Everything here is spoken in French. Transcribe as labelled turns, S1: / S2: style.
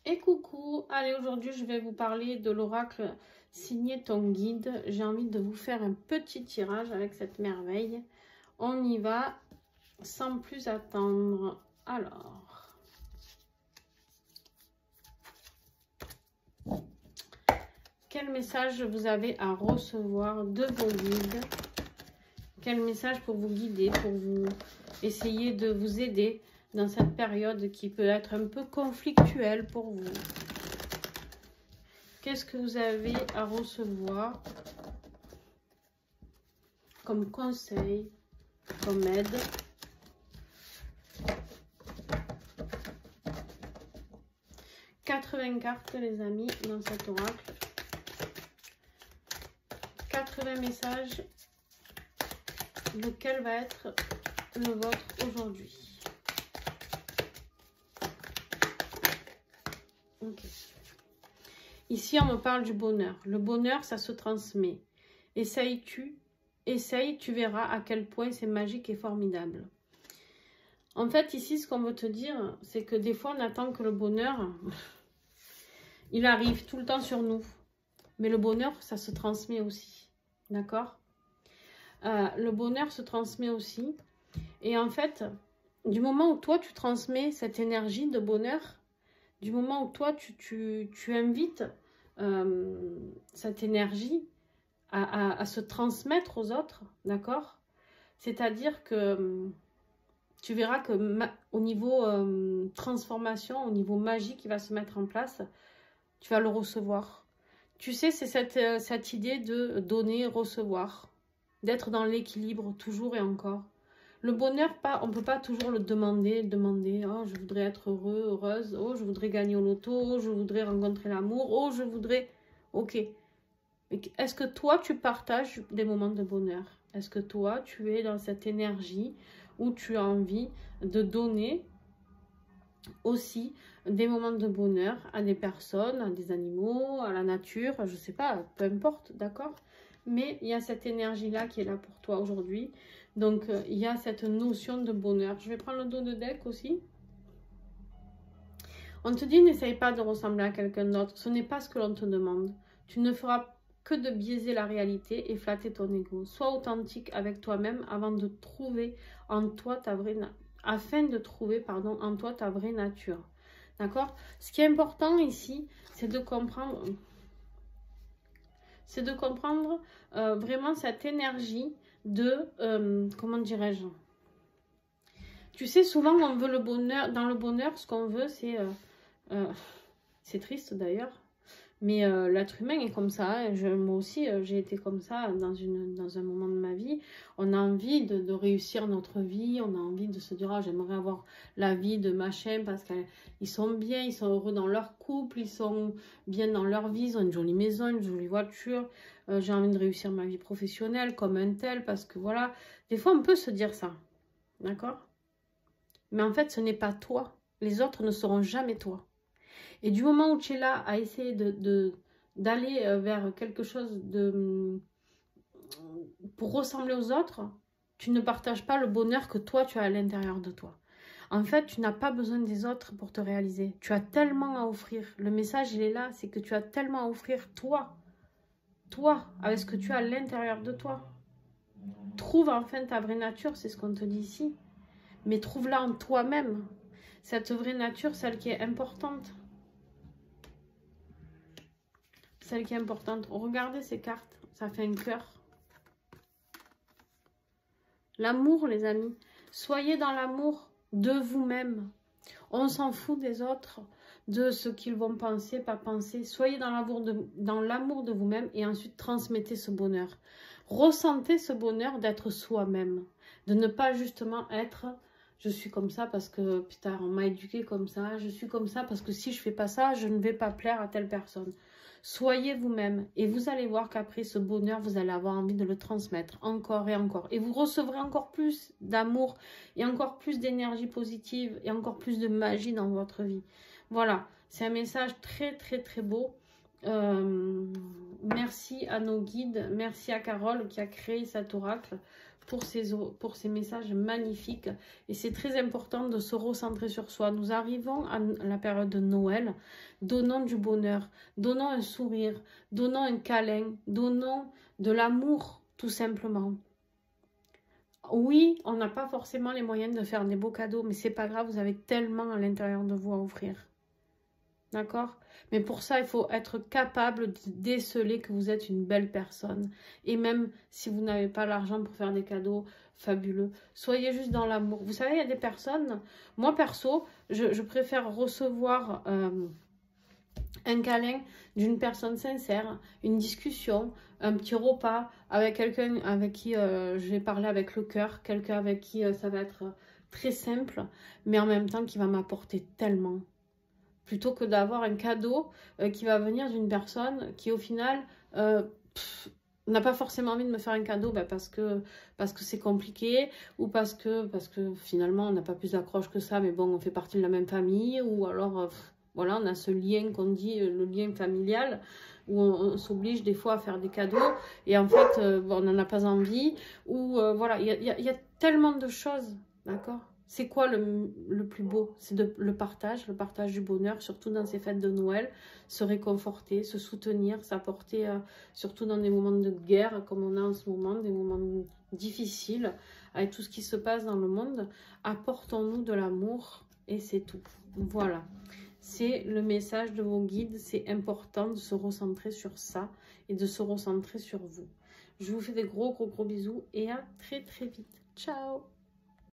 S1: Et coucou, allez, aujourd'hui je vais vous parler de l'oracle signé ton guide. J'ai envie de vous faire un petit tirage avec cette merveille. On y va sans plus attendre. Alors, quel message vous avez à recevoir de vos guides? Quel message pour vous guider, pour vous essayer de vous aider dans cette période qui peut être un peu conflictuelle pour vous? Qu'est-ce que vous avez à recevoir comme conseil, comme aide? « 80 cartes, les amis, dans cet oracle. 80 messages. Lequel va être le vôtre aujourd'hui? Ok. Ici, on me parle du bonheur. Le bonheur, ça se transmet. Essaye, tu verras à quel point c'est magique et formidable. En fait, ici, ce qu'on veut te dire, c'est que des fois, on attend que le bonheur, il arrive tout le temps sur nous. Mais le bonheur, ça se transmet aussi. D'accord? Le bonheur se transmet aussi. Et en fait, du moment où toi, tu transmets cette énergie de bonheur, du moment où toi, tu invites cette énergie à se transmettre aux autres, d'accord? C'est-à-dire que tu verras que au niveau transformation, au niveau magie qui va se mettre en place, tu vas le recevoir. Tu sais, c'est cette idée de donner, recevoir, d'être dans l'équilibre toujours et encore. Le bonheur, on ne peut pas toujours le demander, oh, je voudrais être heureux, heureuse, oh, je voudrais gagner au loto, oh, je voudrais rencontrer l'amour, oh, je voudrais... Ok. Mais est-ce que toi, tu partages des moments de bonheur? Est-ce que toi, tu es dans cette énergie où tu as envie de donner aussi des moments de bonheur à des personnes, à des animaux, à la nature, je ne sais pas, peu importe, d'accord? Mais il y a cette énergie-là qui est là pour toi aujourd'hui. Donc, il y a cette notion de bonheur. Je vais prendre le dos de deck aussi. On te dit, n'essaye pas de ressembler à quelqu'un d'autre. Ce n'est pas ce que l'on te demande. Tu ne feras que de biaiser la réalité et flatter ton ego. Sois authentique avec toi-même avant de trouver en toi ta vraie afin de trouver en toi ta vraie nature. D'accord? Ce qui est important ici, c'est de comprendre... C'est de comprendre vraiment cette énergie de, comment dirais-je, tu sais, souvent on veut le bonheur, dans le bonheur, ce qu'on veut, c'est triste d'ailleurs, mais l'être humain est comme ça, hein. Moi aussi, j'ai été comme ça dans un moment de ma vie. On a envie de réussir notre vie, on a envie de se dire, oh, j'aimerais avoir la vie de machin parce qu'ils sont bien, ils sont heureux dans leur couple, ils sont bien dans leur vie, ils ont une jolie maison, une jolie voiture. J'ai envie de réussir ma vie professionnelle comme un tel parce que voilà, des fois on peut se dire ça, d'accord? Mais en fait, ce n'est pas toi. Les autres ne seront jamais toi. Et du moment où tu es là à essayer d'aller vers quelque chose pour ressembler aux autres, tu ne partages pas le bonheur que toi, tu as à l'intérieur de toi. En fait, tu n'as pas besoin des autres pour te réaliser. Tu as tellement à offrir. Le message, il est là, c'est que tu as tellement à offrir toi. Toi, avec ce que tu as à l'intérieur de toi. Trouve enfin ta vraie nature, c'est ce qu'on te dit ici. Mais trouve-la en toi-même. Cette vraie nature, celle qui est importante. Celle qui est importante. Regardez ces cartes, ça fait un cœur. L'amour, les amis. Soyez dans l'amour de vous-même. On s'en fout des autres, de ce qu'ils vont penser, pas penser. Soyez dans l'amour de vous-même et ensuite transmettez ce bonheur. Ressentez ce bonheur d'être soi-même. De ne pas justement être... Je suis comme ça parce que, putain, on m'a éduqué comme ça. Je suis comme ça parce que si je fais pas ça, je ne vais pas plaire à telle personne. Soyez vous-même et vous allez voir qu'après ce bonheur, vous allez avoir envie de le transmettre encore et encore. Et vous recevrez encore plus d'amour et encore plus d'énergie positive et encore plus de magie dans votre vie. Voilà, c'est un message très très très beau. Merci à nos guides, merci à Carole qui a créé cet oracle pour ces messages magnifiques. Et c'est très important de se recentrer sur soi. Nous arrivons à la période de Noël. Donnons du bonheur, donnons un sourire, donnons un câlin, donnons de l'amour, tout simplement. Oui, on n'a pas forcément les moyens de faire des beaux cadeaux, mais c'est pas grave, vous avez tellement à l'intérieur de vous à offrir. D'accord? Mais pour ça, il faut être capable de déceler que vous êtes une belle personne. Et même si vous n'avez pas l'argent pour faire des cadeaux fabuleux, soyez juste dans l'amour. Vous savez, il y a des personnes, moi perso, je préfère recevoir un câlin d'une personne sincère, une discussion, un petit repas avec quelqu'un avec qui je vais parler avec le cœur, quelqu'un avec qui ça va être très simple, mais en même temps qui va m'apporter tellement. Plutôt que d'avoir un cadeau qui va venir d'une personne qui au final n'a pas forcément envie de me faire un cadeau parce que c'est compliqué ou parce que finalement on n'a pas plus d'accroche que ça, mais bon, on fait partie de la même famille, ou alors voilà, on a ce lien qu'on dit le lien familial, où on s'oblige des fois à faire des cadeaux et en fait on n'en a pas envie, ou voilà, il y a tellement de choses, d'accord? C'est quoi le plus beau? C'est le partage du bonheur, surtout dans ces fêtes de Noël, se réconforter, se soutenir, s'apporter, surtout dans des moments de guerre comme on a en ce moment, des moments difficiles, avec tout ce qui se passe dans le monde. Apportons-nous de l'amour et c'est tout. Voilà, c'est le message de vos guides. C'est important de se recentrer sur ça et de se recentrer sur vous. Je vous fais des gros bisous et à très vite. Ciao!